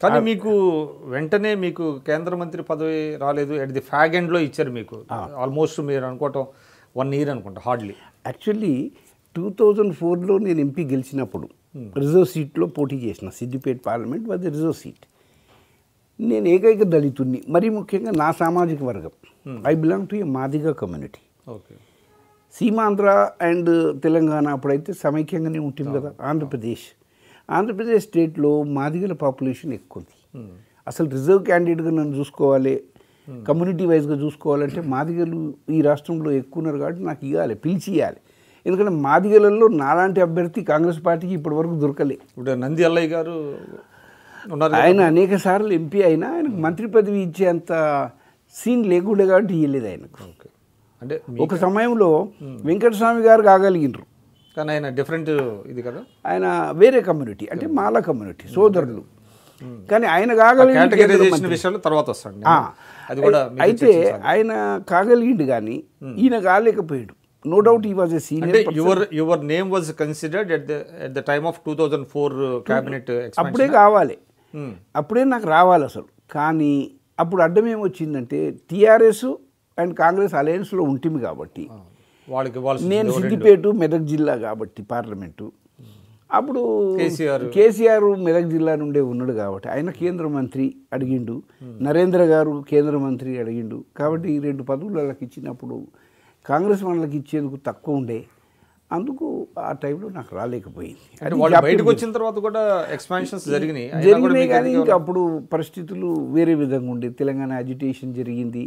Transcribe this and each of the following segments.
కానీ మీకు వెంటనే మీకు కేంద్ర మంత్రి పదవి రాలేదు, ఎట్ ది ఫ్యాగ్ ఎండ్లో ఇచ్చారు మీకు. ఆల్మోస్ట్ మీరు అనుకోవటం 1 year అనుకుంటా హార్డ్లీ. యాక్చువల్లీ 2004లో నేను ఎంపీ గెలిచినప్పుడు రిజర్వ్ సీట్లో పోటీ చేసిన. Siddipet parliament was reserve seat. నేను ఏకైక దళితుడిని, మరీ ముఖ్యంగా నా సామాజిక వర్గం. I belong to A Madiga community. Okay. Seemandhra and Telangana అప్పుడైతే సమైక్యంగానే ఉంటుంది కదా. ఆంధ్రప్రదేశ్ స్టేట్లో మాదిగల పాపులేషన్ ఎక్కువ ఉంది. అసలు రిజర్వ్ క్యాండిడేట్గా నన్ను చూసుకోవాలి, కమ్యూనిటీ వైజ్గా చూసుకోవాలంటే మాదిగలు ఈ రాష్ట్రంలో ఎక్కువ ఉన్నారు కాబట్టి నాకు ఇవ్వాలి, పిలిచి ఇవ్వాలి. ఎందుకంటే మాదిగలలో నాలాంటి అభ్యర్థి కాంగ్రెస్ పార్టీకి ఇప్పటివరకు దొరకలే. ఇప్పుడు నంది అల్లయ్య గారు ఆయన అనేక సార్లు ఎంపీ అయినా ఆయనకు మంత్రి పదవి ఇచ్చేంత సీన్ లేకుండా కాబట్టి ఇవ్వలేదు ఆయనకు. అంటే ఒక సమయంలో వెంకటస్వామి గారు కాగలిగినరు, కానీ ఆయన డిఫరెంట్ ఇది కదా, ఆయన వేరే కమ్యూనిటీ, అంటే మాల కమ్యూనిటీ సోదరులు. కానీ ఆయన కాగలిగిన విషయాలు తర్వాత వస్తాడు. అయితే ఆయన కాగలిగిండు కానీ ఈయన కాలేకపోయాడు. నో డౌట్ ఈ was a senior. Your name was considered at the time of 2004 cabinet. అప్పుడే కావాలి, అప్పుడే నాకు రావాలి అసలు. కానీ అప్పుడు అడ్డం ఏమొచ్చిందంటే టీఆర్ఎస్ అండ్ కాంగ్రెస్ అలయన్స్లో ఉంటుంది కాబట్టి నేను సిద్దిపేట మెదక్ జిల్లా కాబట్టి పార్లమెంటు అప్పుడు కేసీఆర్ మెదక్ జిల్లా నుండే ఉన్నాడు కాబట్టి ఆయన కేంద్ర మంత్రి అడిగిండు, నరేంద్ర గారు కేంద్ర మంత్రి అడిగిండు. కాబట్టి ఈ 2 పదవులు వాళ్ళకి ఇచ్చినప్పుడు కాంగ్రెస్ వాళ్ళకి ఇచ్చేందుకు తక్కువ ఉండే, అందుకు ఆ టైంలో నాకు రాలేకపోయింది. బయటకు వచ్చిన తర్వాత కూడా ఎక్స్పాన్షన్స్ జరిగినాయి కానీ ఇంకా అప్పుడు పరిస్థితులు వేరే విధంగా ఉండే. తెలంగాణ అజిటేషన్ జరిగింది,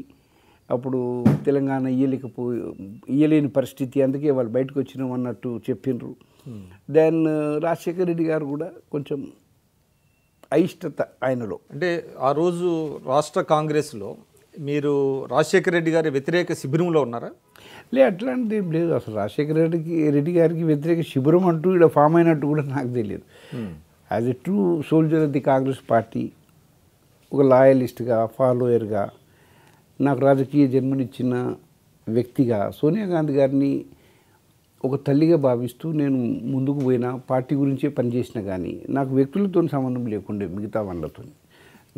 అప్పుడు తెలంగాణ ఇయ్యలేని పరిస్థితి, అందుకే వాళ్ళు బయటకు వచ్చినాం అన్నట్టు చెప్పిండ్రు. దెన్ రాజశేఖర రెడ్డి గారు కూడా కొంచెం అయిష్టత ఆయనలో. అంటే ఆ రోజు రాష్ట్ర కాంగ్రెస్లో మీరు రాజశేఖర రెడ్డి గారి వ్యతిరేక శిబిరంలో ఉన్నారా? అట్లాంటిది ఏం లేదు. అసలు రాజశేఖర రెడ్డి గారికి వ్యతిరేక శిబిరం అంటూ ఇక్కడ ఫామ్ అయినట్టు కూడా నాకు తెలియదు. As a true soldier of the Congress party, ఒక లాయలిస్ట్గా, ఫాలోయర్గా, నాకు రాజకీయ జన్మనిచ్చిన వ్యక్తిగా సోనియా గాంధీ గారిని ఒక తల్లిగా భావిస్తూ నేను ముందుకు పోయినా, పార్టీ గురించే పనిచేసిన. కానీ నాకు వ్యక్తులతో సంబంధం లేకుండే మిగతా వాళ్ళతో.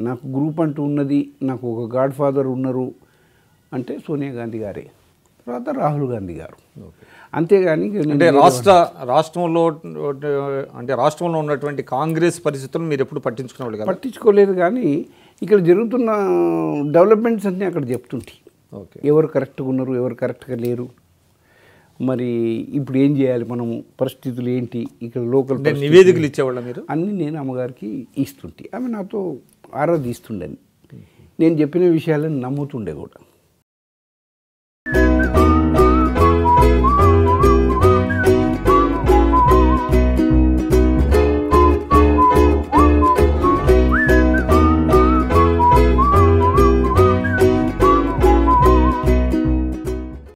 నాకు గ్రూప్ అంటూ ఉన్నది, నాకు ఒక గాడ్ ఫాదర్ ఉన్నారు అంటే సోనియా గాంధీ గారే, తర్వాత రాహుల్ గాంధీ గారు. అంతేగాని అంటే రాష్ట్రంలో ఉన్నటువంటి కాంగ్రెస్ పరిస్థితులను మీరు ఎప్పుడు పట్టించుకోలేదు. కానీ ఇక్కడ జరుగుతున్న డెవలప్మెంట్స్ అన్నీ అక్కడ చెప్తుంటాయి. ఎవరు కరెక్ట్గా ఉన్నారు, ఎవరు కరెక్ట్గా లేరు, మరి ఇప్పుడు ఏం చేయాలి మనము, పరిస్థితులు ఏంటి, ఇక్కడ లోకల్ నివేదికలు ఇచ్చేవాళ్ళ మీరు అన్నీ నేను అమ్మగారికి ఇస్తుంటే ఆమె నాతో ఆరాధిస్తుండని, నేను చెప్పిన విషయాలను నమ్ముతుండే కూడా.